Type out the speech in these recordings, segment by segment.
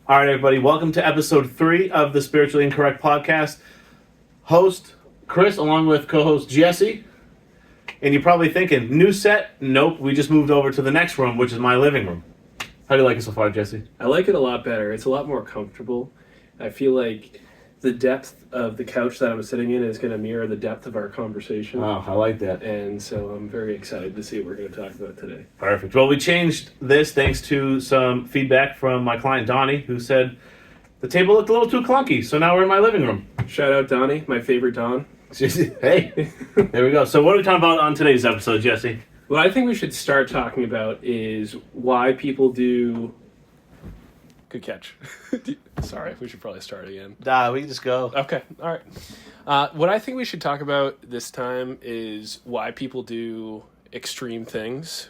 All right, everybody, welcome to episode 3 of the Spiritually Incorrect podcast. Host Chris, along with co-host Jesse. And you're probably thinking, new set? Nope, we just moved over to the next room, which is my living room. How do you like it so far, Jesse? I like it a lot better. It's a lot more comfortable. I feel like the depth of the couch that I'm sitting in is going to mirror the depth of our conversation. Oh, I like that. And so I'm very excited to see what we're going to talk about today. Perfect. Well, we changed this thanks to some feedback from my client, Donnie, who said the table looked a little too clunky, so now we're in my living room. Shout out Donnie, my favorite Don. Hey, there we go. So what are we talking about on today's episode, Jesse? What I think we should start talking about is why people do... Good catch. Sorry, we should probably start again. Nah, we can just go. Okay, all right. What I think we should talk about this time is why people do extreme things.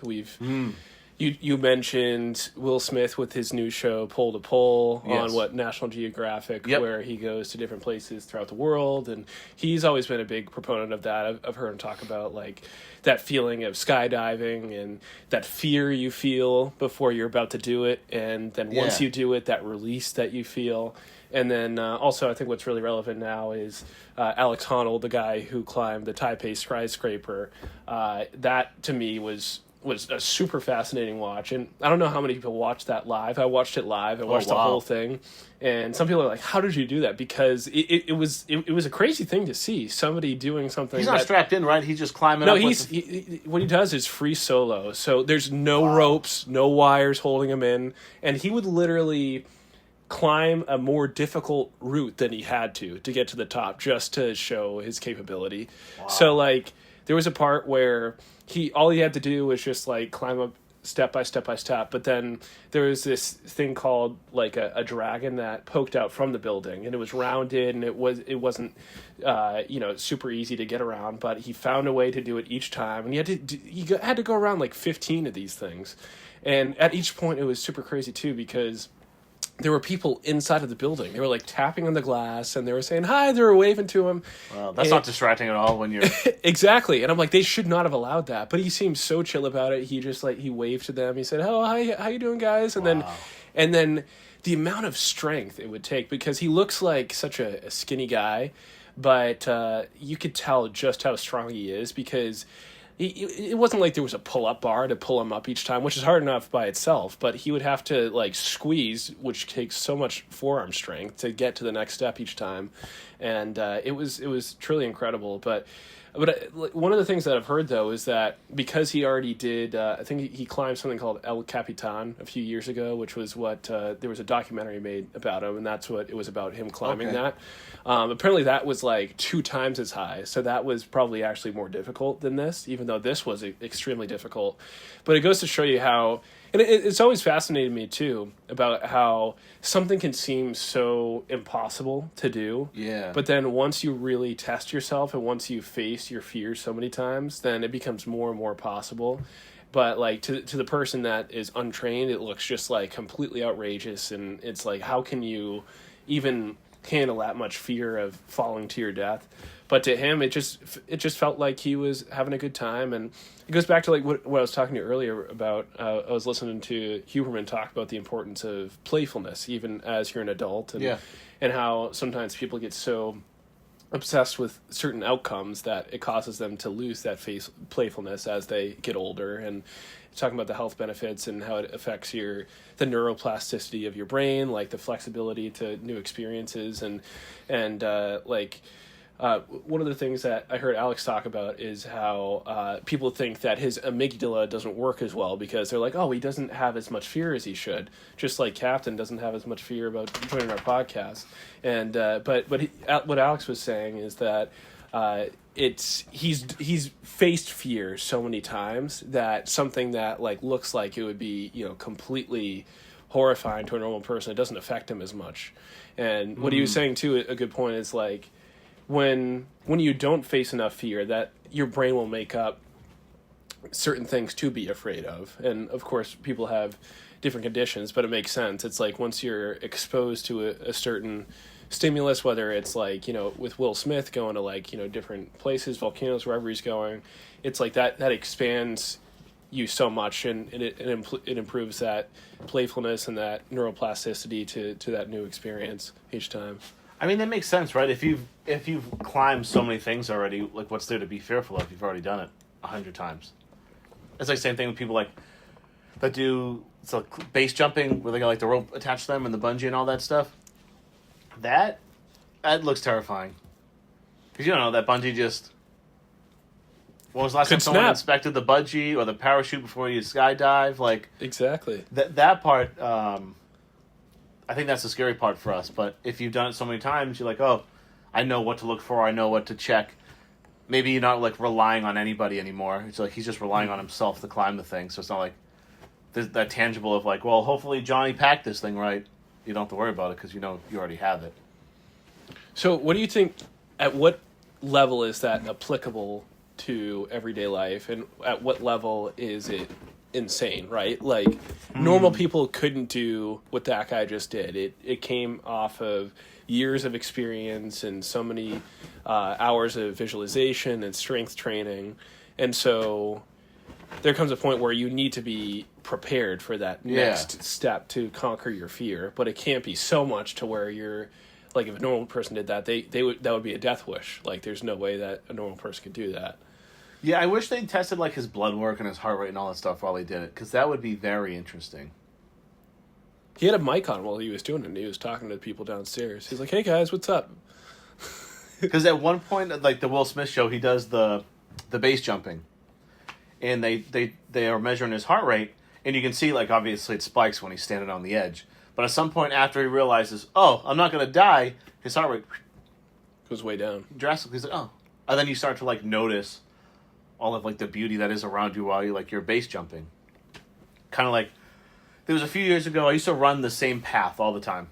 You mentioned Will Smith with his new show Pole to Pole on National Geographic, where he goes to different places throughout the world, and he's always been a big proponent of that. I've heard him talk about like that feeling of skydiving and that fear you feel before you're about to do it, and then once you do it, that release that you feel. And then also I think what's really relevant now is Alex Honnold, the guy who climbed the Taipei skyscraper. That to me was a super fascinating watch, and I don't know how many people watched that live. I watched it live. I watched the whole thing, and some people are like, "How did you do that?" Because it was a crazy thing to see somebody doing something. He's not strapped in, right? He's just climbing. No, up what he does is free solo. So there's no ropes, no wires holding him in, and he would literally climb a more difficult route than he had to get to the top, just to show his capability. Wow. So like there was a part where all he had to do was just like climb up step by step by step, but then there was this thing called like a dragon that poked out from the building, and it was rounded, and it wasn't super easy to get around, but he found a way to do it each time, and he had to go around like 15 of these things, and at each point it was super crazy too, because there were people inside of the building. They were like tapping on the glass, and they were saying hi. They were waving to him. Well, that's not distracting at all when you're exactly. And I'm like, they should not have allowed that. But he seemed so chill about it. He just he waved to them. He said, "Oh, hi, how you doing, guys?" And then the amount of strength it would take, because he looks like such a skinny guy, but you could tell just how strong he is, because it wasn't like there was a pull-up bar to pull him up each time, which is hard enough by itself, but he would have to like squeeze, which takes so much forearm strength to get to the next step each time, and it was truly incredible. But one of the things that I've heard though is that because he already did, I think he climbed something called El Capitan a few years ago, which was what there was a documentary made about him, and that's what it was about, him climbing that. Apparently that was like 2 times as high, so that was probably actually more difficult than this, even though this was extremely difficult. But it goes to show you how, and it's always fascinated me too, about how something can seem so impossible to do. Yeah. But then once you really test yourself, and once you face your fears so many times, then it becomes more and more possible. But like to the person that is untrained, it looks just like completely outrageous, and it's like, how can you even handle that much fear of falling to your death? But to him, it just felt like he was having a good time. And it goes back to like what I was talking to you earlier about. I was listening to Huberman talk about the importance of playfulness, even as you're an adult, and how sometimes people get so obsessed with certain outcomes that it causes them to lose that playfulness as they get older. And talking about the health benefits and how it affects the neuroplasticity of your brain, like the flexibility to new experiences, and one of the things that I heard Alex talk about is how people think that his amygdala doesn't work as well, because they're like, oh, he doesn't have as much fear as he should, just like Captain doesn't have as much fear about joining our podcast. And what Alex was saying is that he's faced fear so many times that something that like looks like it would be completely horrifying to a normal person, it doesn't affect him as much. And what he was saying too, a good point, is like when you don't face enough fear, that your brain will make up certain things to be afraid of. And of course people have different conditions, but it makes sense. It's like once you're exposed to a certain stimulus, whether it's like, with Will Smith going to like, different places, volcanoes, wherever he's going, it's like that expands you so much, and it improves that playfulness and that neuroplasticity to that new experience each time. I mean, that makes sense, right? If you've climbed so many things already, like what's there to be fearful of? You've already done it 100 times. It's like the same thing with people like that do base jumping where they got like the rope attached to them and the bungee and all that stuff. That looks terrifying. Because you don't know that bungee just. When was the last time someone inspected the bungee or the parachute before you skydive? Like exactly that part. I think that's the scary part for us. But if you've done it so many times, you're like, oh, I know what to look for. I know what to check. Maybe you're not like relying on anybody anymore. It's like he's just relying on himself to climb the thing. So it's not like there's that tangible of like, well, hopefully Johnny packed this thing right. You don't have to worry about it because you know you already have it. So what do you think? At what level is that applicable to everyday life, and at what level is it insane, right? Like normal people couldn't do what that guy just did. It came off of years of experience and so many hours of visualization and strength training, and so there comes a point where you need to be prepared for that next step to conquer your fear, but it can't be so much to where you're like, if a normal person did that, that would be a death wish. Like there's no way that a normal person could do that. Yeah, I wish they tested like his blood work and his heart rate and all that stuff while he did it, because that would be very interesting. He had a mic on while he was doing it, and he was talking to people downstairs. He's like, "Hey guys, what's up?" Because at one point, like the Will Smith show, he does the base jumping, and they are measuring his heart rate, and you can see like obviously it spikes when he's standing on the edge. But at some point after he realizes, oh, I'm not gonna die, his heart rate goes way down drastically. He's like, oh, and then you start to like notice all of like the beauty that is around you while you're base jumping. Kind of like there was a few years ago I used to run the same path all the time,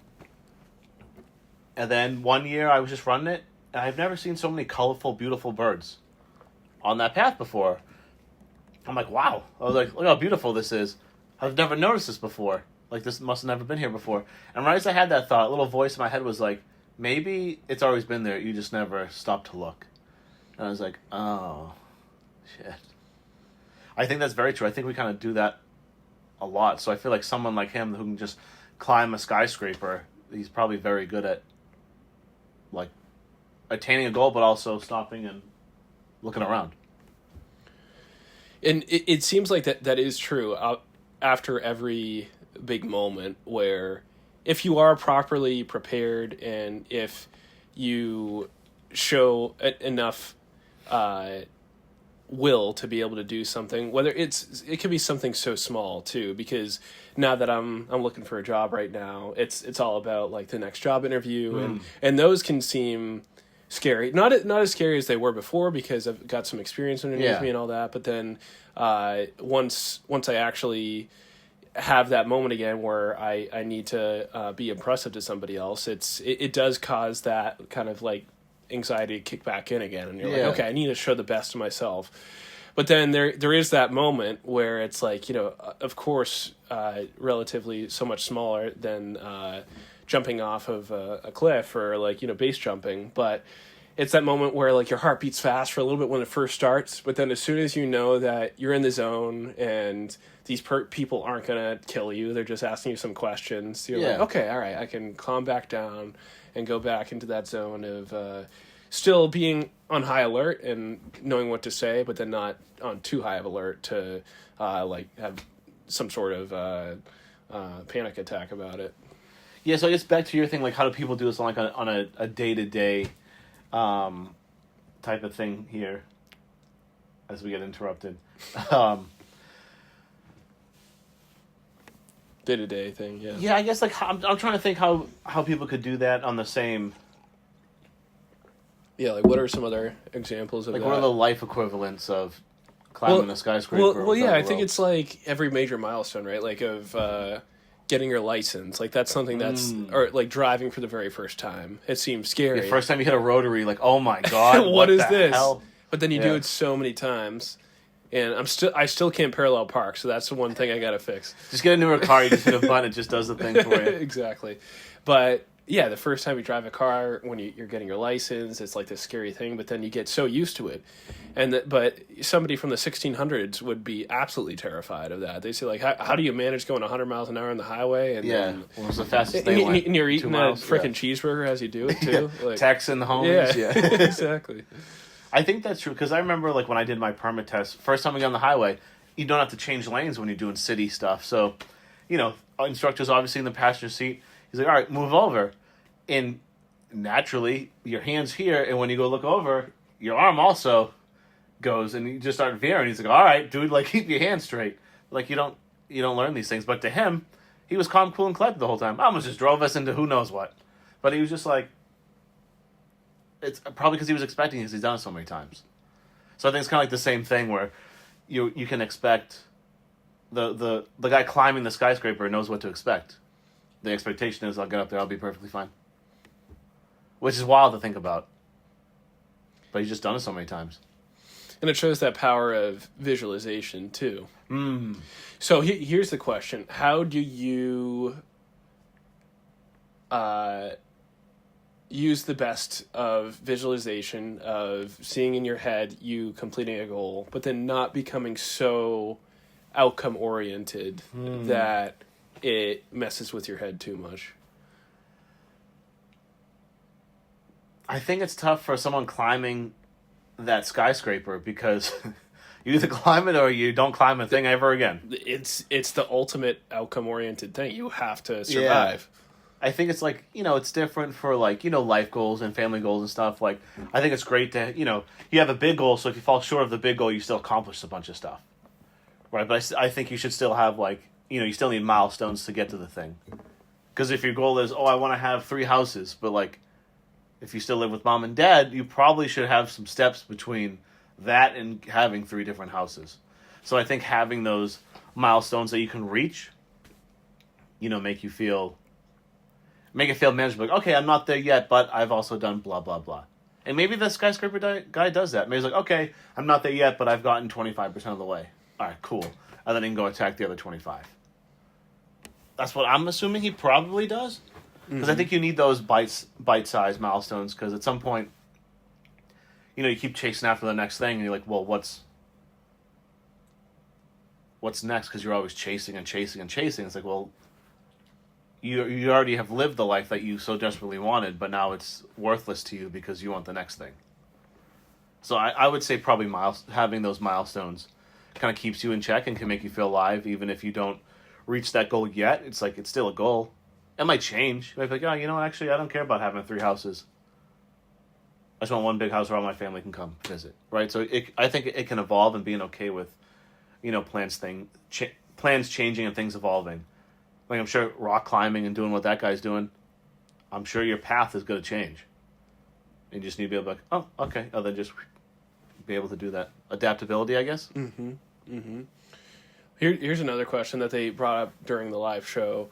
and then one year I was just running it, and I've never seen so many colorful, beautiful birds on that path before. I'm like, wow! I was like, look how beautiful this is. I've never noticed this before. Like this must have never been here before. And right as I had that thought, a little voice in my head was like, maybe it's always been there. You just never stopped to look. And I was like, oh. Shit. I think that's very true. I think we kind of do that a lot. So I feel like someone like him who can just climb a skyscraper, he's probably very good at like attaining a goal, but also stopping and looking around. And it seems like that is true after every big moment, where if you are properly prepared and if you show enough will to be able to do something, whether it could be something so small too, because now that I'm looking for a job right now, it's all about like the next job interview, and those can seem scary, not as scary as they were before, because I've got some experience underneath me and all that, but then once I actually have that moment again where I need to be impressive to somebody else, it does cause that kind of like anxiety to kick back in again, and you're like, okay, I need to show the best of myself. But then there is that moment where it's like, you know, of course, relatively so much smaller than jumping off of a cliff or like, you know, base jumping, but it's that moment where like your heart beats fast for a little bit when it first starts, but then as soon as you know that you're in the zone and these people aren't gonna kill you, they're just asking you some questions, you're like, okay, all right, I can calm back down and go back into that zone of still being on high alert and knowing what to say, but then not on too high of alert to like have some sort of panic attack about it. Yeah, so I guess back to your thing, like how do people do this on a day-to-day type of thing here as we get interrupted? Day-to-day thing, yeah. Yeah, I guess like I'm trying to think how people could do that on the same. Yeah, like what are some other examples of like that? what are the life equivalents of climbing a skyscraper? Well, yeah, I think it's like every major milestone, right? Like of getting your license. Like that's something that's or like driving for the very first time. It seems scary. The first time you hit a rotary, like, oh my god, what is this? Hell? But then you do it so many times, and I still can't parallel park. So that's the one thing I gotta fix. Just get a newer car. You just hit a button, it just does the thing for you. Exactly, but yeah, the first time you drive a car when you're getting your license, it's like this scary thing, but then you get so used to it. But somebody from the 1600s would be absolutely terrified of that. They say, like, how do you manage going 100 miles an hour on the highway? And Well, it was the fastest they went. and you're eating 2 a miles, freaking cheeseburger as you do it, too. Like, Texan homies, yeah. Exactly. I think that's true, because I remember, like, when I did my permit test, first time we got on the highway, you don't have to change lanes when you're doing city stuff. So, instructor's obviously in the passenger seat. He's like, all right, move over. And naturally, your hand's here, and when you go look over, your arm also goes, and you just start veering. He's like, all right, dude, like, keep your hand straight. Like, you don't learn these things. But to him, he was calm, cool, and collected the whole time. Almost just drove us into who knows what. But he was just like, it's probably because he was expecting it, because he's done it so many times. So I think it's kind of like the same thing where you can expect the guy climbing the skyscraper knows what to expect. The expectation is, I'll get up there, I'll be perfectly fine. Which is wild to think about. But he's just done it so many times. And it shows that power of visualization, too. Mm. So here's the question. How do you use the best of visualization, of seeing in your head you completing a goal, but then not becoming so outcome-oriented that it messes with your head too much? I think it's tough for someone climbing that skyscraper, because you either climb it or you don't climb a thing ever again. It's the ultimate outcome-oriented thing. You have to survive. I think it's like, it's different for, like, life goals and family goals and stuff. Like, I think it's great to, you have a big goal, so if you fall short of the big goal, you still accomplish a bunch of stuff. Right? But I think you should still have, like, you still need milestones to get to the thing. Because if your goal is, I want to have 3 houses, but, like, if you still live with mom and dad, you probably should have some steps between that and having 3 different houses. So I think having those milestones that you can reach, make it feel manageable. Like, okay, I'm not there yet, but I've also done blah, blah, blah. And maybe the skyscraper guy does that. Maybe he's like, okay, I'm not there yet, but I've gotten 25% of the way. All right, cool. And then he can go attack the other 25. That's what I'm assuming he probably does. Because I think you need those bite-sized milestones, because at some point, you keep chasing after the next thing, and you're like, well, what's next? Because you're always chasing and chasing and chasing. It's like, well, you already have lived the life that you so desperately wanted, but now it's worthless to you because you want the next thing. So I would say probably having those milestones kind of keeps you in check and can make you feel alive, even if you don't reach that goal yet. It's like, it's still a goal. It might change. You might be like, actually, I don't care about having 3 houses. I just want one big house where all my family can come visit, right? So I think it can evolve, and being okay with, plans changing and things evolving. Like, I'm sure rock climbing and doing what that guy's doing, I'm sure your path is going to change. And you just need to be able to be like, oh, okay. And then just be able to do that. Adaptability, I guess? Mm-hmm. Mm-hmm. Here's another question that they brought up during the live show.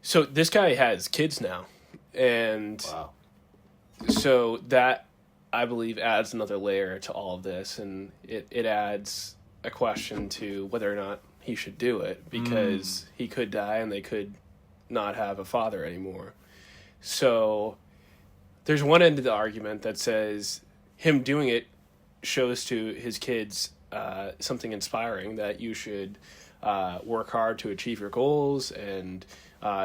So this guy has kids now, and wow. So that, I believe, adds another layer to all of this, and it adds a question to whether or not he should do it, because he could die and they could not have a father anymore. So there's one end of the argument that says him doing it shows to his kids something inspiring, that you should work hard to achieve your goals, and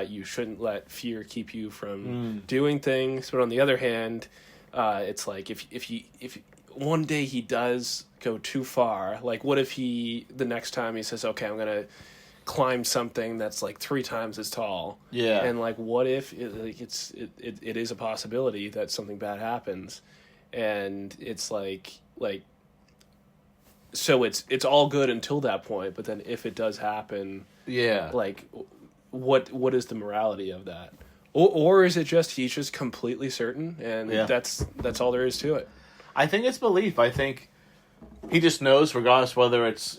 you shouldn't let fear keep you from doing things. But on the other hand, it's like if one day he does go too far, like what if the next time he says, okay, I'm gonna climb something that's like 3 times as tall, and like what if it is a possibility that something bad happens, and it's like so it's all good until that point, but then if it does happen, like what is the morality of that? Or is it just he's just completely certain, and that's all there is to it? I think it's belief. I think he just knows, regardless whether it's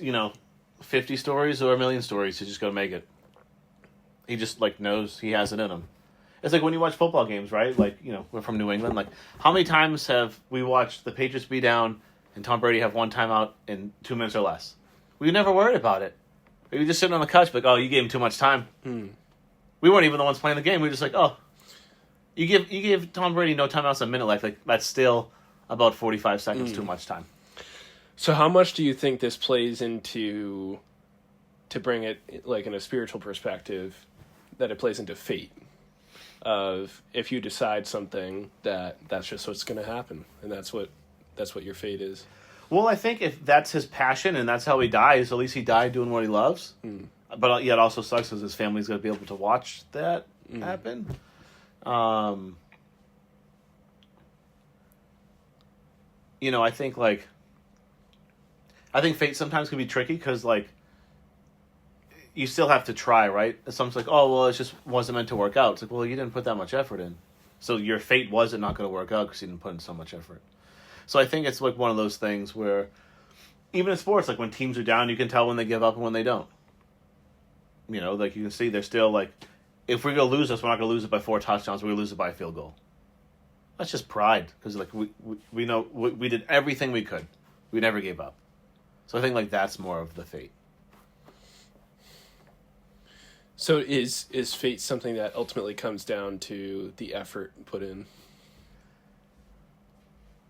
50 stories or 1,000,000 stories, he's just gonna make it. He just knows he has it in him. It's like when you watch football games, right? Like, we're from New England. Like, how many times have we watched the Patriots be down and Tom Brady have one timeout in 2 minutes or less? We never worried about it. We were just sitting on the couch, like, oh, you gave him too much time. We weren't even the ones playing the game. We were just like, oh, You give Tom Brady no timeouts a minute left. Like that's still about 45 seconds too much time. So how much do you think this plays into, to bring it like in a spiritual perspective, that it plays into fate? Of if you decide something, that's just what's going to happen, and that's what your fate is. Well, I think if that's his passion and that's how he dies, at least he died doing what he loves. But yeah, it also sucks because his family's going to be able to watch that happen. I think fate sometimes can be tricky because you still have to try, right? Someone's like, oh, well, it just wasn't meant to work out. It's like, well, you didn't put that much effort in. So your fate wasn't not going to work out because you didn't put in so much effort. So I think it's like one of those things where, even in sports, like when teams are down, you can tell when they give up and when they don't. You can see they're still like, if we're going to lose this, we're not going to lose it by 4 touchdowns. We're going to lose it by a field goal. That's just pride because we know we did everything we could. We never gave up. So I think that's more of the fate. So is fate something that ultimately comes down to the effort put in?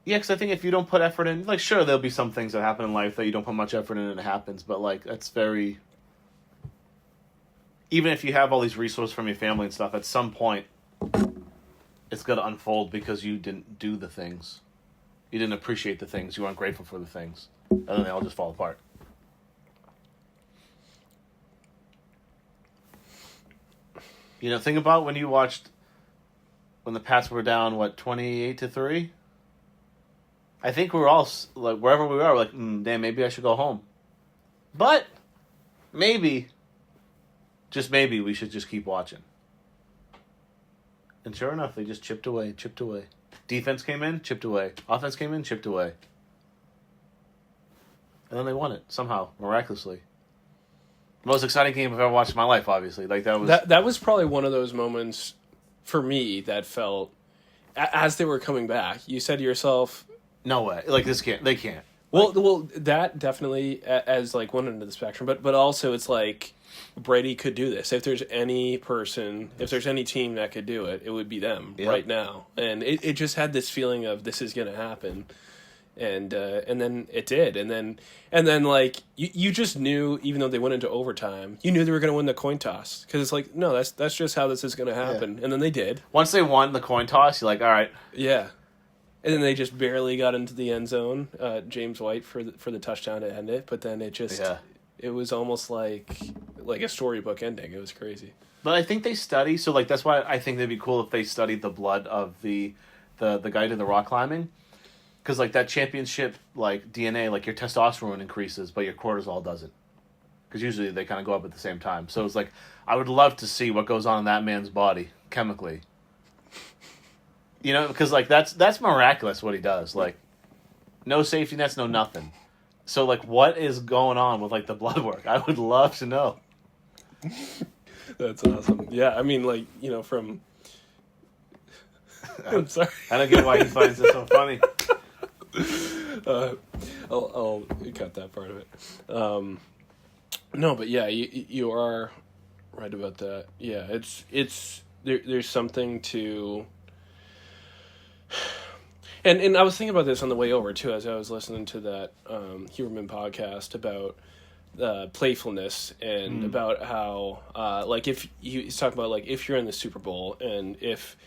Yeah, because I think if you don't put effort in, sure, there'll be some things that happen in life that you don't put much effort in and it happens, but, that's very... Even if you have all these resources from your family and stuff, at some point, it's going to unfold because you didn't do the things. You didn't appreciate the things. You weren't grateful for the things. And then they all just fall apart. Think about when you watched... When the Pats were down, 28-3? I think we were all, wherever we are, we're like, damn, maybe I should go home. But, maybe, just maybe, we should just keep watching. And sure enough, they just chipped away. Defense came in, chipped away. Offense came in, chipped away. And then they won it, somehow, miraculously. The most exciting game I've ever watched in my life, obviously. That was probably one of those moments, for me, that felt, as they were coming back, you said to yourself... No way. They can't. Well, that definitely as one end of the spectrum, but also it's like Brady could do this. If there's any team that could do it, it would be them right now. And it just had this feeling of this is going to happen, and then it did, and then you just knew, even though they went into overtime, you knew they were going to win the coin toss because it's no, that's just how this is going to happen, and then they did. Once they won the coin toss, you're like, all right, yeah. And then they just barely got into the end zone. James White for the touchdown to end it, but then it just it was almost like a storybook ending. It was crazy. But I think they study, so that's why I think it'd be cool if they studied the blood of the guy doing the rock climbing, because that championship DNA, your testosterone increases, but your cortisol doesn't, because usually they kind of go up at the same time. So it's I would love to see what goes on in that man's body chemically. Because that's miraculous what he does. No safety nets, no nothing. So what is going on with the blood work? I would love to know. That's awesome. Yeah, I mean, from. I'm sorry. I don't get why he finds it so funny. I'll cut that part of it. No, but yeah, you are right about that. Yeah, it's there's something to. And I was thinking about this on the way over too, as I was listening to that Huberman podcast about playfulness and about how if he's talking about if you're in the Super Bowl and if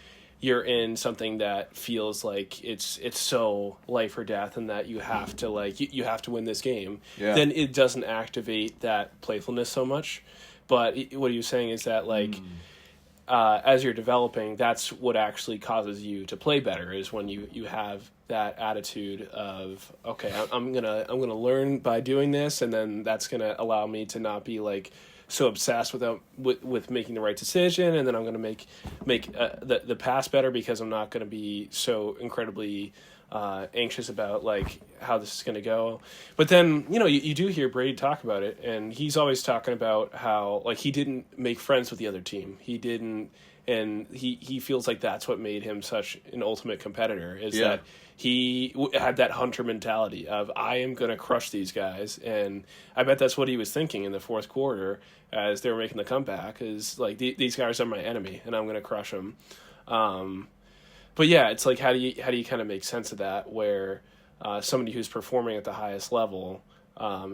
you're in something that feels like it's so life or death and that you have to you have to win this game, then it doesn't activate that playfulness so much. But what he was saying is that as you're developing, that's what actually causes you to play better, is when you have that attitude of, okay, I'm gonna learn by doing this, and then that's gonna allow me to not be so obsessed with making the right decision, and then I'm gonna make the pass better because I'm not gonna be so incredibly anxious about how this is going to go. But then you do hear Brady talk about it, and he's always talking about how he didn't make friends with the other team. He didn't, and he feels like that's what made him such an ultimate competitor, is that he had that hunter mentality of, I am going to crush these guys. And I bet that's what he was thinking in the fourth quarter as they were making the comeback, is these guys are my enemy and I'm going to crush them. But yeah, it's like how do you kind of make sense of that where somebody who's performing at the highest level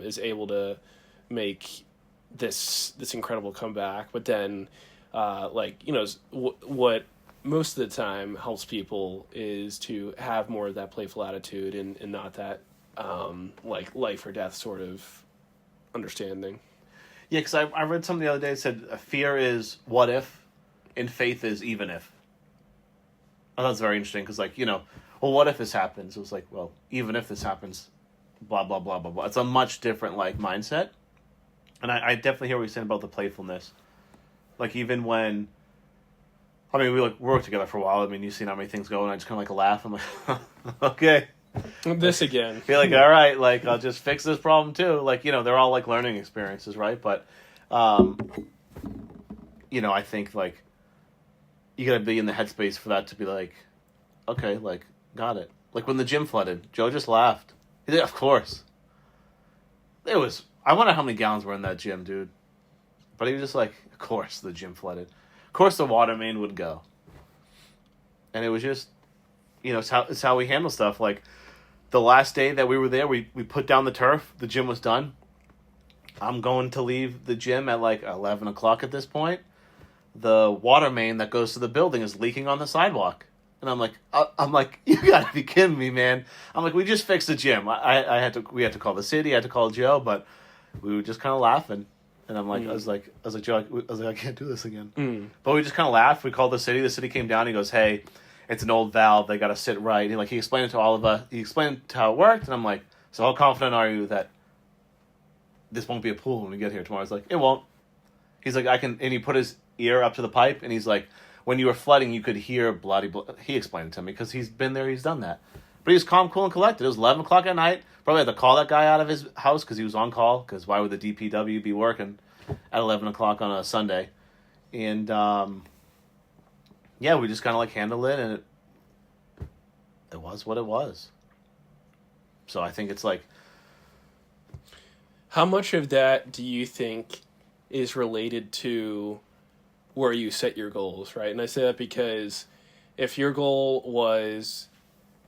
is able to make this incredible comeback, but then what most of the time helps people is to have more of that playful attitude and not that like life or death sort of understanding. Yeah, because I read something the other day that said fear is what if, and faith is even if. I thought it was very interesting because, well, what if this happens? It was like, well, even if this happens, blah, blah, blah, blah, blah. It's a much different, mindset. And I definitely hear what you're saying about the playfulness. Like, even when, we, worked together for a while. I mean, you've seen how many things go, and I just kind of, laugh. I'm like, okay. This again. Feel like, all right, I'll just fix this problem, too. They're all, learning experiences, right? But, I think, you gotta be in the headspace for that to be okay, got it. When the gym flooded, Joe just laughed. He did, of course. I wonder how many gallons were in that gym, dude. But he was just of course the gym flooded. Of course the water main would go. And it was just, it's how we handle stuff. The last day that we were there, we put down the turf. The gym was done. I'm going to leave the gym at 11 o'clock at this point. The water main that goes to the building is leaking on the sidewalk. And I'm like, you gotta be kidding me, man. I'm like, we just fixed the gym. We had to call the city, I had to call Joe, but we were just kind of laughing. And I'm like, I was like, Joe, I can't do this again. But we just kind of laughed. We called the city came down, he goes, hey, it's an old valve, they gotta sit right. And he explained it to all of us, he explained how it worked, and I'm like, so how confident are you that this won't be a pool when we get here tomorrow? I was like, it won't. He's like, and he put his ear up to the pipe, and he's like, when you were flooding, you could hear bloody. He explained it to me because he's been there, he's done that. But he was calm, cool, and collected. It was 11 o'clock at night. Probably had to call that guy out of his house because he was on call. Because why would the DPW be working at 11 o'clock on a Sunday? And we just kind of handled it, and it was what it was. So I think it's how much of that do you think is related to where you set your goals, right? And I say that because if your goal was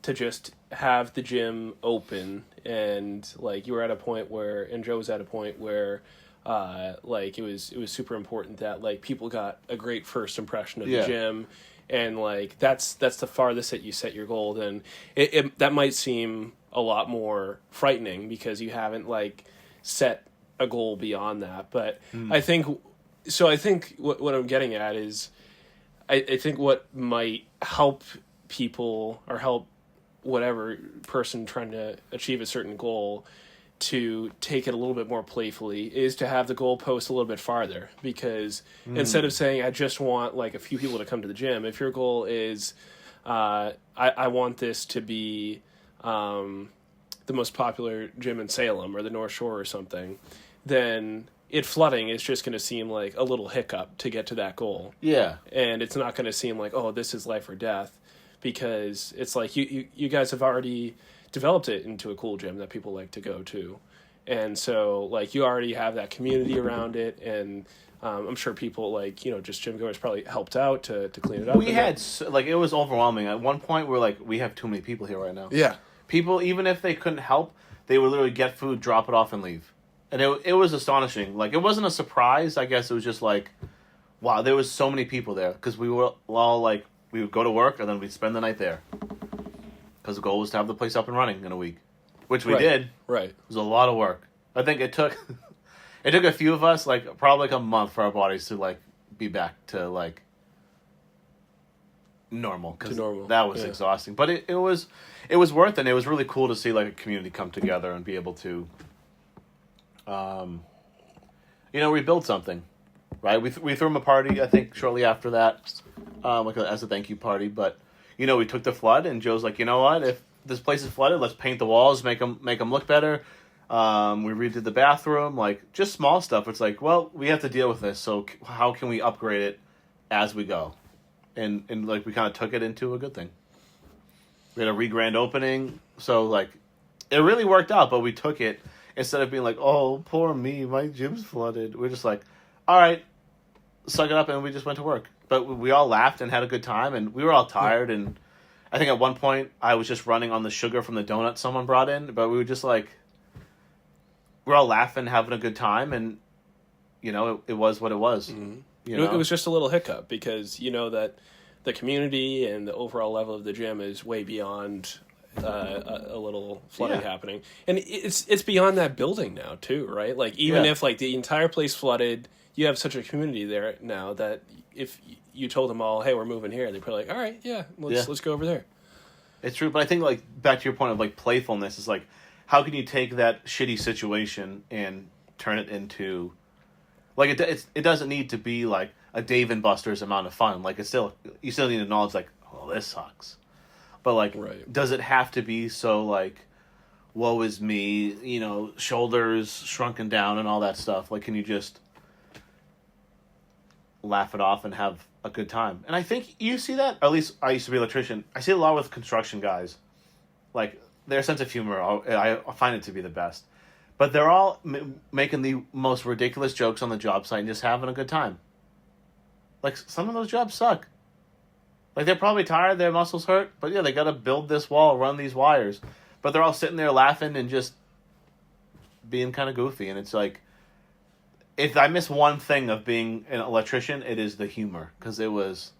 to just have the gym open and you were at a point where, and Joe was at a point where it was super important that people got a great first impression of the gym, and that's the farthest that you set your goal, then it that might seem a lot more frightening because you haven't set a goal beyond that. But I think what I'm getting at is I think what might help people or help whatever person trying to achieve a certain goal to take it a little bit more playfully is to have the goal post a little bit farther, because instead of saying I just want a few people to come to the gym, if your goal is I want this to be the most popular gym in Salem or the North Shore or something, then it flooding is just going to seem like a little hiccup to get to that goal. Yeah. And it's not going to seem like, oh, this is life or death, because it's you guys have already developed it into a cool gym that people like to go to. And so you already have that community around it, and I'm sure people just gym goers probably helped out to clean it up. We had it was overwhelming. At one point we're we have too many people here right now. Yeah. People, even if they couldn't help, they would literally get food, drop it off, and leave. And it was astonishing. It wasn't a surprise. I guess it was just wow, there was so many people there. Because we were all we would go to work, and then we'd spend the night there. Because the goal was to have the place up and running in a week. Which we did. Right. It was a lot of work. I think it took a few of us, probably a month for our bodies to, be back to, normal. Because that was exhausting. But it was worth it. And it was really cool to see, a community come together and be able to, rebuild something. Right? We threw them a party, I think, shortly after that, as a thank you party. But, we took the flood, and Joe's like, you know what? If this place is flooded, let's paint the walls, make them look better. We redid the bathroom, just small stuff. It's well, we have to deal with this, so how can we upgrade it as we go? And we kind of took it into a good thing. We had a re-grand opening, so it really worked out. But we took it instead of being oh, poor me, my gym's flooded. We're just all right, suck it up, and we just went to work. but we all laughed and had a good time, and we were all tired, and I think at one point I was just running on the sugar from the donut someone brought in, but we were just like, we're all laughing, having a good time, and, you know, it was what it was. Mm-hmm. You know? It was just a little hiccup because you know that the community and the overall level of the gym is way beyond a little flooding happening, and it's beyond that building now too, right? Like even if like the entire place flooded, you have such a community there now that if you told them all, hey, we're moving here, they're probably like, all right, let's go over there. It's true, but I think, like, back to your point of, like, playfulness, is like, how can you take that shitty situation and turn it into, like, it doesn't need to be like a Dave and Buster's amount of fun. Like, you still need to acknowledge, like, oh, this sucks. But, like, does it have to be so, like, woe is me, you know, shoulders shrunken down and all that stuff? Like, can you just laugh it off and have a good time? And I think you see that, or at least I used to be an electrician. I see it a lot with construction guys. Like, their sense of humor, I find it to be the best. But they're all making the most ridiculous jokes on the job site and just having a good time. Like, some of those jobs suck. Like, they're probably tired, their muscles hurt, but yeah, they gotta build this wall, run these wires. But they're all sitting there laughing and just being kind of goofy. And it's like, if I miss one thing of being an electrician, it is the humor. Because it was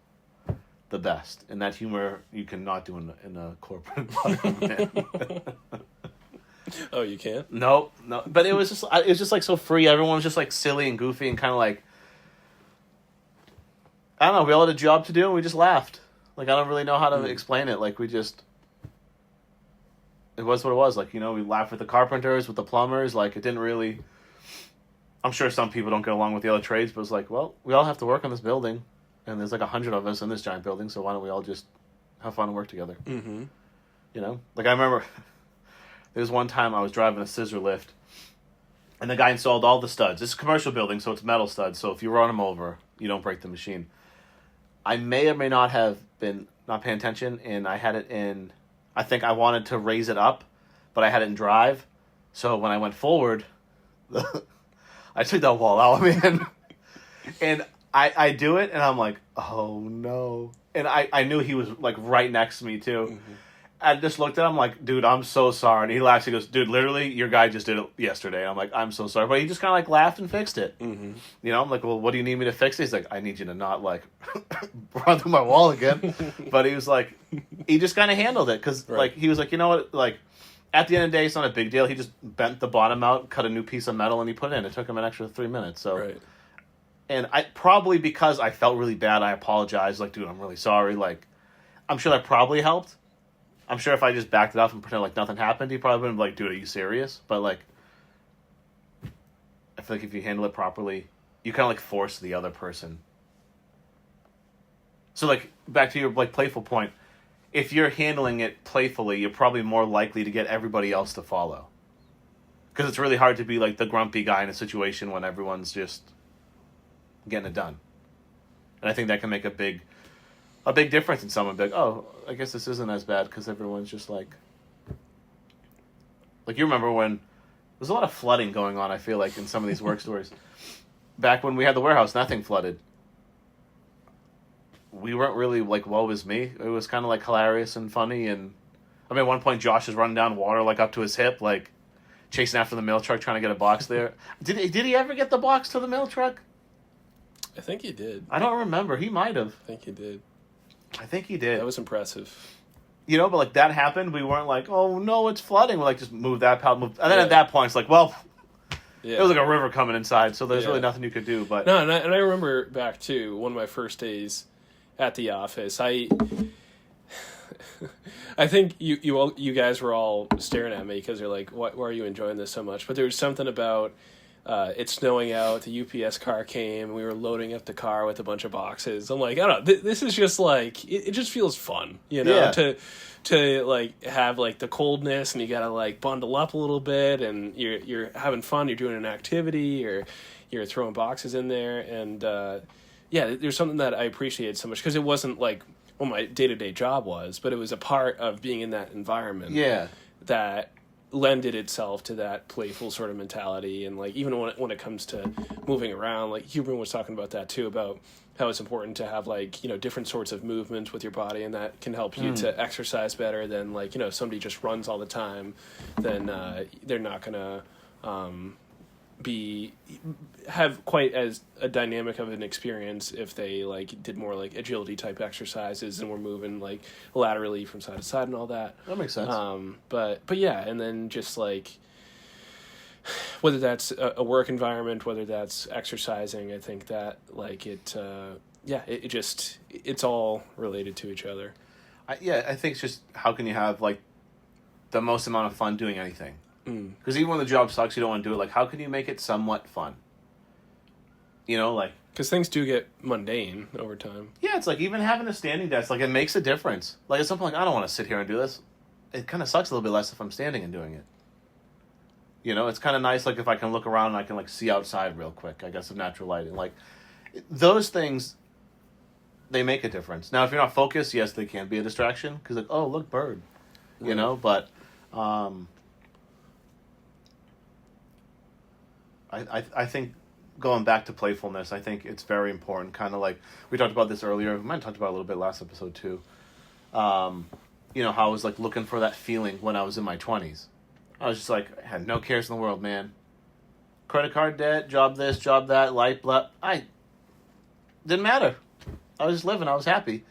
the best. And that humor you cannot do in a corporate environment. Oh, you can't? No. But it was just like so free. Everyone was just like silly and goofy and kind of like, I don't know, we all had a job to do and we just laughed. Like, I don't really know how to explain it. Like, it was what it was. Like, you know, we laughed with the carpenters, with the plumbers. Like, it didn't really, I'm sure some people don't get along with the other trades, but it's like, well, we all have to work on this building. And there's like 100 of us in this giant building, so why don't we all just have fun and work together? Mm-hmm. You know? Like, I remember there was one time I was driving a scissor lift, and the guy installed all the studs. It's a commercial building, so it's metal studs, so if you run them over, you don't break the machine. I may or may not have been not paying attention, and I had it in, I think I wanted to raise it up, but I had it in drive, so when I went forward, I took that wall out, man. And I do it, and I'm like, oh, no. And I knew he was, like, right next to me, too. Mm-hmm. I just looked at him like, dude, I'm so sorry. And he laughs. He goes, dude, literally, your guy just did it yesterday. And I'm like, I'm so sorry. But he just kind of, like, laughed and fixed it. Mm-hmm. You know, I'm like, well, what do you need me to fix it? He's like, I need you to not, like, run through my wall again. But he was like, he just kind of handled it. Because, like, he was like, you know what, like, at the end of the day, it's not a big deal. He just bent the bottom out, cut a new piece of metal, and he put it in. It took him an extra 3 minutes. So. Right. And I probably, because I felt really bad, I apologized. Like, dude, I'm really sorry. Like, I'm sure that probably helped. I'm sure if I just backed it up and pretended like nothing happened, he probably wouldn't be like, dude, are you serious? But, like, I feel like if you handle it properly, you kind of, like, force the other person. So, like, back to your, like, playful point. If you're handling it playfully, you're probably more likely to get everybody else to follow. Because it's really hard to be, like, the grumpy guy in a situation when everyone's just getting it done. And I think that can make a big difference in someone. Be like, oh, I guess this isn't as bad because everyone's just like you remember when there's a lot of flooding going on, I feel like, in some of these work stories. Back when we had the warehouse, nothing flooded. We weren't really like, woe is me. It was kind of like hilarious and funny. And I mean, at one point, Josh is running down water like up to his hip, like chasing after the mail truck, trying to get a box there. Did he ever get the box to the mail truck? I think he did. I don't remember. He might have. I think he did. That was impressive. You know, but like that happened. We weren't like, oh no, it's flooding. We're like, just move that pallet. And then at that point, it's like, well, it was like a river coming inside, so there's really nothing you could do. But no, and I remember back to one of my first days at the office. I think you guys were all staring at me because you're like, why are you enjoying this so much? But there was something about. It's snowing out. The UPS car came. We were loading up the car with a bunch of boxes. I'm like, I don't know. This is just like it just feels fun, you know, to like have like the coldness, and you gotta like bundle up a little bit, and you're having fun. You're doing an activity, or you're throwing boxes in there, and there's something that I appreciated so much because it wasn't like what my day-to-day job was, but it was a part of being in that environment. Yeah, that lended itself to that playful sort of mentality. And like even when it comes to moving around, like Huberman was talking about that too, about how it's important to have like, you know, different sorts of movements with your body, and that can help you to exercise better than like, you know, if somebody just runs all the time, then they're not gonna have quite as a dynamic of an experience if they like did more like agility type exercises and were moving like laterally from side to side and all that. That makes sense. But yeah, and then just like whether that's a work environment, whether that's exercising, I think that like it just it's all related to each other. I think it's just how can you have like the most amount of fun doing anything? Because even when the job sucks, you don't want to do it. Like, how can you make it somewhat fun? You know, like... Because things do get mundane over time. Yeah, it's like even having a standing desk, like, it makes a difference. Like, at some point, like, I don't want to sit here and do this. It kind of sucks a little bit less if I'm standing and doing it. You know, it's kind of nice, like, if I can look around and I can, like, see outside real quick, I guess, of natural light. And, like, those things, they make a difference. Now, if you're not focused, yes, they can be a distraction. Because, like, oh, look, bird. You know, but... I think going back to playfulness, I think it's very important. Kind of like we talked about this earlier. We might have talked about it a little bit last episode too. You know, how I was like looking for that feeling when I was in my 20s. I was just like, I had no cares in the world, man. Credit card debt, job this, job that, light, blah. Didn't matter. I was just living. I was happy.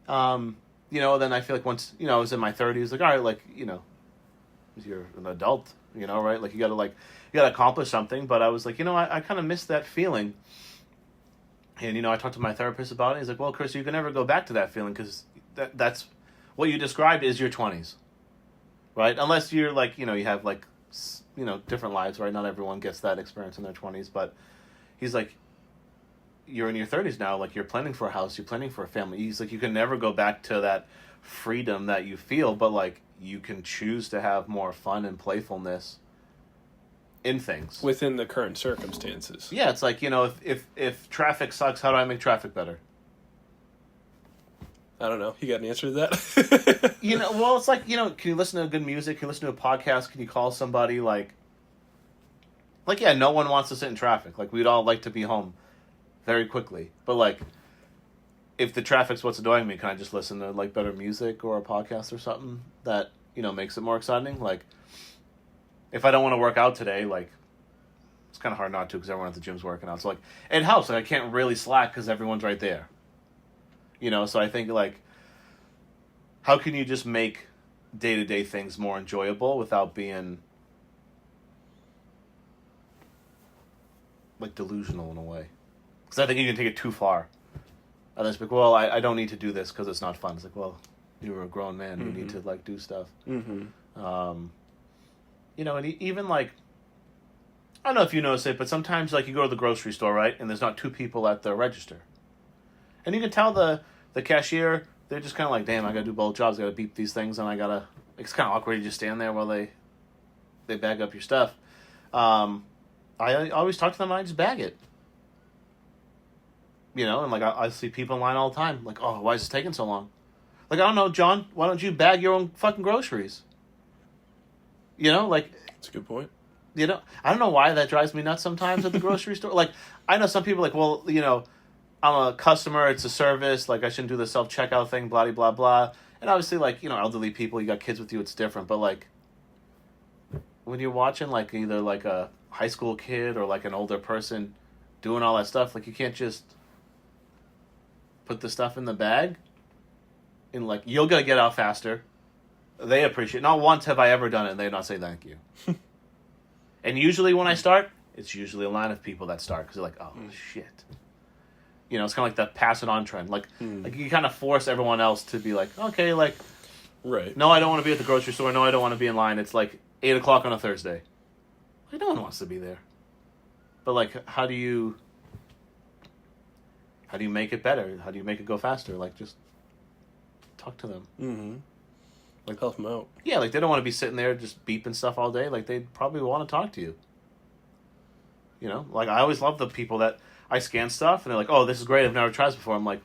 You know, then I feel like once, you know, I was in my 30s, like, all right, like, you know, you're an adult, you know, right? Like, you gotta accomplish something. But I was like, you know, I kind of missed that feeling. And, you know, I talked to my therapist about it. He's like, well, Chris, you can never go back to that feeling because that's what you described is your 20s, right? Unless you're like, you know, you have like, you know, different lives, right? Not everyone gets that experience in their 20s. But he's like, you're in your 30s now. Like, you're planning for a house. You're planning for a family. He's like, you can never go back to that freedom that you feel. But, like, you can choose to have more fun and playfulness in things within the current circumstances. Yeah, it's like, you know, if traffic sucks, how do I make traffic better? I don't know. You got an answer to that? You know, well, it's like, you know, can you listen to good music? Can you listen to a podcast? Can you call somebody? Like, yeah, no one wants to sit in traffic. Like, we'd all like to be home very quickly. But, like, if the traffic's what's annoying me, can I just listen to, like, better music or a podcast or something that, you know, makes it more exciting? Like, if I don't want to work out today, like, it's kind of hard not to because everyone at the gym's working out. So, like, it helps. Like, I can't really slack because everyone's right there. You know, so I think, like, how can you just make day-to-day things more enjoyable without being, like, delusional in a way? Because I think you can take it too far. And then it's like, well, I don't need to do this because it's not fun. It's like, well, you're a grown man. Mm-hmm. You need to, like, do stuff. Mm-hmm. You know, and even, like, I don't know if you notice it, but sometimes, like, you go to the grocery store, right, and there's not two people at the register. And you can tell the cashier, they're just kind of like, damn, I got to do both jobs. I got to beep these things, and I got to... It's kind of awkward. You just stand there while they bag up your stuff. I always talk to them, and I just bag it. You know, and, like, I see people in line all the time. Like, oh, why is this taking so long? Like, I don't know, John, why don't you bag your own fucking groceries? You know, like... That's a good point. You know, I don't know why that drives me nuts sometimes at the grocery store. Like, I know some people like, well, you know, I'm a customer, it's a service, like, I shouldn't do the self-checkout thing, blah, blah, blah. And obviously, like, you know, elderly people, you got kids with you, it's different. But, like, when you're watching, like, either, like, a high school kid or, like, an older person doing all that stuff, like, you can't just put the stuff in the bag and, like, you're going to get out faster. They appreciate it. Not once have I ever done it and they not say thank you. And usually when I start, it's usually a line of people that start because they're like, oh, shit. You know, it's kind of like the pass it on trend. Like, like you kind of force everyone else to be like, okay, like, right. No, I don't want to be at the grocery store. No, I don't want to be in line. It's like 8 o'clock on a Thursday. Like, no one wants to be there. But, like, how do you make it better? How do you make it go faster? Like, just talk to them. Mm-hmm. Like, help them out. Yeah, like, they don't want to be sitting there just beeping stuff all day. Like, they probably want to talk to you. You know? Like, I always love the people that I scan stuff, and they're like, oh, this is great. I've never tried this before. I'm like,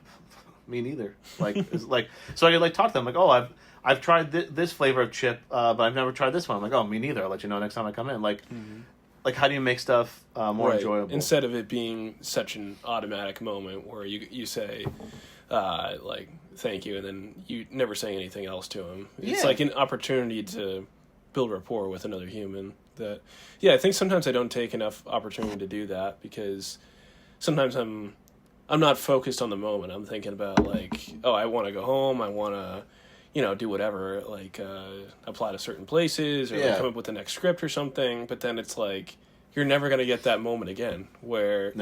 me neither. Like, it's like, so I could like talk to them like, oh, I've tried this flavor of chip, but I've never tried this one. I'm like, oh, me neither. I'll let you know next time I come in. Like, like how do you make stuff more enjoyable instead of it being such an automatic moment where you say like thank you and then you never say anything else to him. It's like an opportunity to build rapport with another human. That I think sometimes I don't take enough opportunity to do that because sometimes I'm not focused on the moment. I'm thinking about like, oh, I want to go home. I want to, do whatever, like apply to certain places or like come up with the next script or something. But then it's like you're never going to get that moment again where,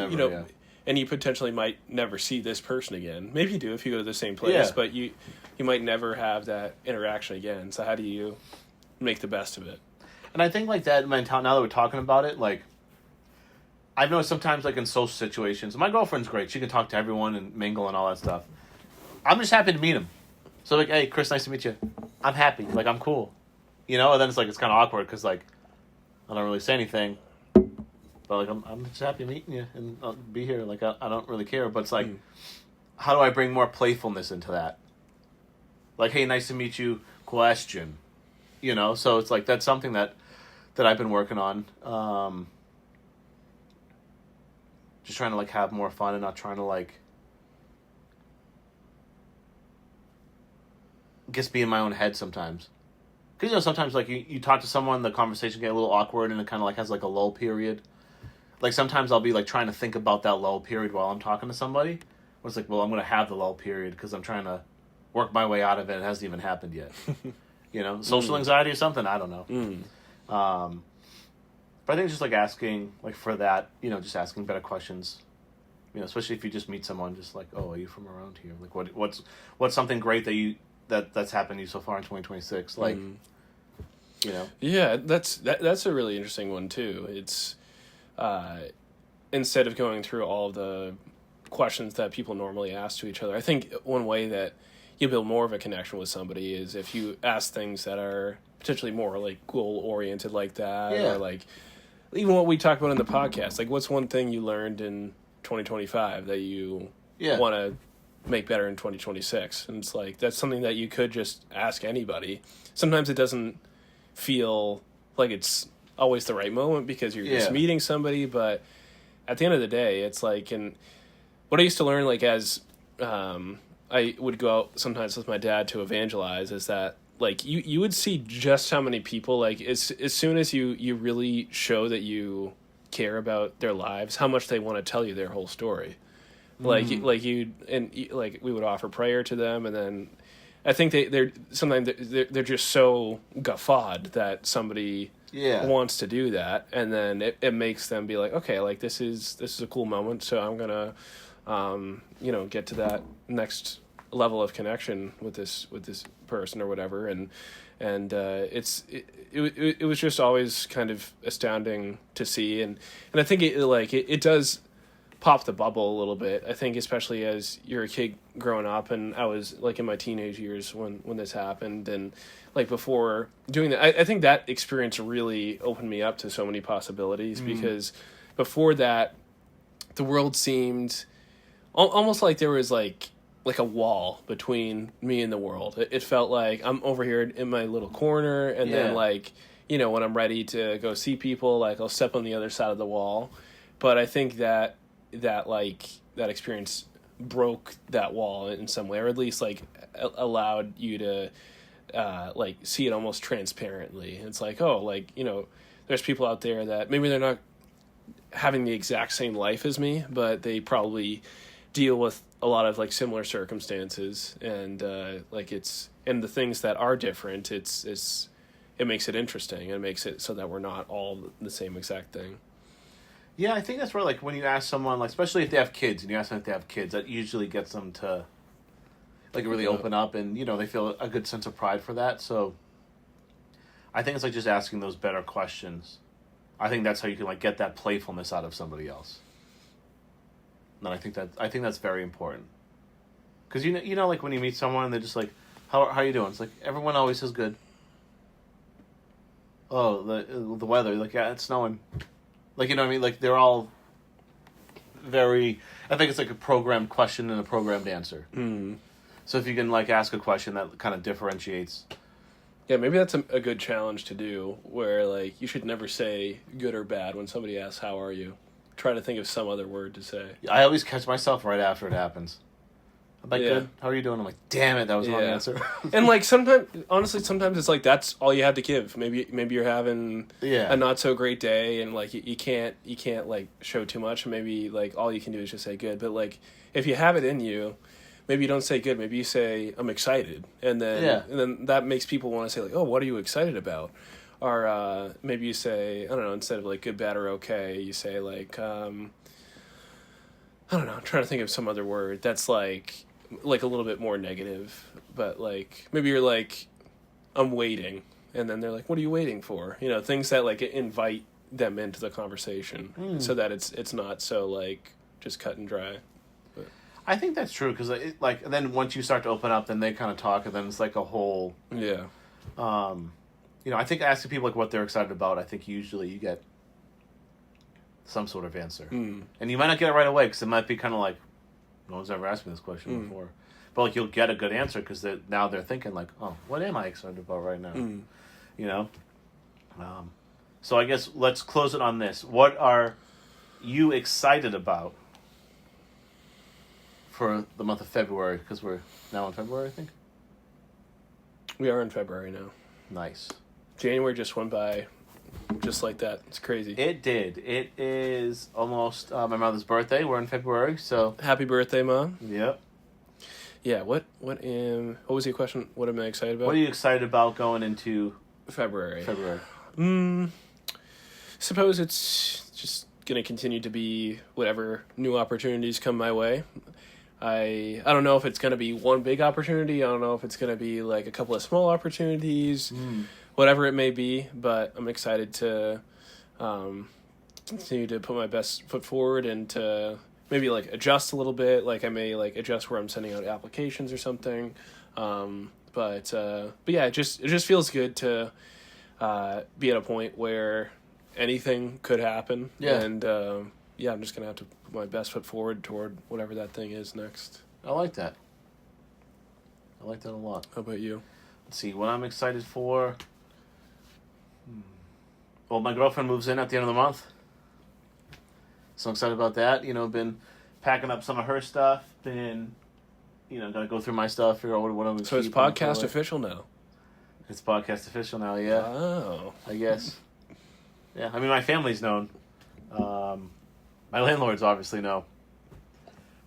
and you potentially might never see this person again. Maybe you do if you go to the same place, but you might never have that interaction again. So how do you make the best of it? And I think like that mentality, now that we're talking about it, like I've noticed sometimes like in social situations, my girlfriend's great. She can talk to everyone and mingle and all that stuff. I'm just happy to meet him. So like, hey, Chris, nice to meet you. I'm happy. Like, I'm cool. And then it's like, it's kind of awkward because like, I don't really say anything. But like, I'm just happy meeting you and I'll be here. Like, I don't really care. But it's like, how do I bring more playfulness into that? Like, hey, nice to meet you, question. So it's like, that's something that I've been working on. Just trying to like have more fun and not trying to like just be in my own head sometimes. Because sometimes like you talk to someone, the conversation get a little awkward and it kind of like has like a lull period. Like sometimes I'll be like trying to think about that lull period while I'm talking to somebody. Where it's like, well, I'm going to have the lull period because I'm trying to work my way out of it. It hasn't even happened yet. Social anxiety or something. I don't know. But I think just like asking like for that, just asking better questions. Especially if you just meet someone, just like, oh, are you from around here? Like, what's something great that's happened to you so far in 2026? Like, Yeah, that's a really interesting one too. It's instead of going through all the questions that people normally ask to each other, I think one way that you build more of a connection with somebody is if you ask things that are potentially more like goal oriented like that, or like even what we talk about in the podcast. Like, what's one thing you learned in 2025 that you want to make better in 2026? And it's like, that's something that you could just ask anybody. Sometimes it doesn't feel like it's always the right moment because you're just meeting somebody, but at the end of the day, it's like, and what I used to learn, like, as I would go out sometimes with my dad to evangelize, is that like you would see just how many people, like as soon as you really show that you care about their lives, how much they want to tell you their whole story. Like we would offer prayer to them, and then I think they're sometimes they're just so guffawed that somebody wants to do that, and then it makes them be like, okay, like this is a cool moment, so I'm gonna get to that next level of connection with this person or whatever, and it was just always kind of astounding to see, and I think it does pop the bubble a little bit. I think especially as you're a kid growing up, and I was like in my teenage years when this happened, and like before doing that, I think that experience really opened me up to so many possibilities, because before that the world seemed almost like there was like a wall between me and the world. It felt like I'm over here in my little corner, and then like, when I'm ready to go see people, like I'll step on the other side of the wall. But I think that experience broke that wall in some way, or at least like allowed you to like see it almost transparently. It's like, oh, like, there's people out there that maybe they're not having the exact same life as me, but they probably deal with a lot of like similar circumstances, and like it's, and the things that are different, it makes it interesting, and it makes it so that we're not all the same exact thing. Yeah, I think that's where, like, when you ask someone, like, especially if they have kids, and you ask them if they have kids, that usually gets them to, like, really open up, and, they feel a good sense of pride for that. So I think it's, like, just asking those better questions. I think that's how you can, like, get that playfulness out of somebody else. And I think that's very important. Because, like, when you meet someone, and they're just like, how are you doing? It's like, everyone always says good. Oh, the weather, like, yeah, it's snowing. Like, you know what I mean? Like, they're all very. I think it's like a programmed question and a programmed answer. Mm. So if you can like ask a question that kind of differentiates. Yeah, maybe that's a good challenge to do, where like you should never say good or bad when somebody asks how are you. Try to think of some other word to say. I always catch myself right after it happens. I'm like, Yeah. good. How are you doing? I'm like, damn it, that was the wrong Yeah. answer. And like sometimes, honestly, sometimes it's like that's all you have to give. Maybe you're having Yeah. a not so great day, and like you can't like show too much. Maybe like all you can do is just say good. But like if you have it in you, maybe you don't say good. Maybe you say I'm excited, and then that makes people want to say like, oh, what are you excited about? Or maybe you say, I don't know, instead of like good, bad, or okay, you say like I don't know. I'm trying to think of some other word that's like a little bit more negative, but like maybe you're like I'm waiting, and then they're like, what are you waiting for? You know, things that like invite them into the conversation, so that it's not so like just cut and dry. I think that's true because like and then once you start to open up, then they kind of talk, and then it's like a whole. Yeah. You know, I think asking people like what they're excited about, I think usually you get some sort of answer, and you might not get it right away because it might be kind of like no one's ever asked me this question before, but like you'll get a good answer because now they're thinking like, oh, what am I excited about right now? You know, so I guess let's close it on this. What are you excited about for the month of February? Because we're now in February, I think. We are in February now. Nice. January just went by just like that. It's crazy. It did. It is almost my mother's birthday. We're in February, so Happy birthday, Mom. yep. Yeah, what was your question? What am I excited about? What are you excited about going into February. February? Suppose it's just going to continue to be whatever new opportunities come my way. I don't know if it's going to be one big opportunity. I don't know if it's going to be like a couple of small opportunities, whatever it may be. But I'm excited to continue to put my best foot forward and to maybe like adjust a little bit. Like I may like adjust where I'm sending out applications or something. But yeah, it just feels good to be at a point where anything could happen. Yeah. And yeah, I'm just gonna have to put my best foot forward toward whatever that thing is next. I like that. I like that a lot. How about you? Let's see what I'm excited for. Well, my girlfriend moves in at the end of the month, so I'm excited about that. You know, been packing up some of her stuff. Been, you know, gotta go through my stuff. Figure out what I'm. So it's podcast official now. It's podcast official now. Yeah. Oh. I guess. Yeah, I mean, my family's known. My landlords obviously know.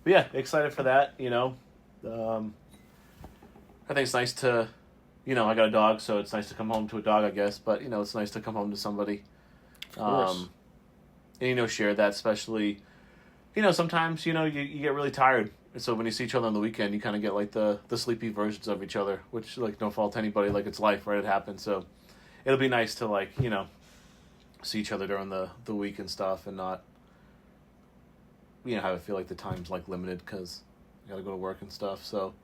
But yeah, excited for that, you know. I think it's nice to, you know, I got a dog, so it's nice to come home to a dog, I guess. But, you know, it's nice to come home to somebody. Of course. And, you know, share that, especially, you know, sometimes, you know, you get really tired. And so when you see each other on the weekend, you kind of get, like, the sleepy versions of each other, which, like, no fault to anybody. Like, it's life, right? It happens. So it'll be nice to, like, you know, see each other during the week and stuff and not, you know, have it feel like the time's like limited because I gotta go to work and stuff. So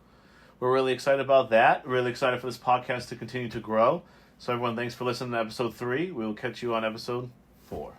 we're really excited about that. Really excited for this podcast to continue to grow. So everyone, thanks for listening to episode 3. We will catch you on episode 4.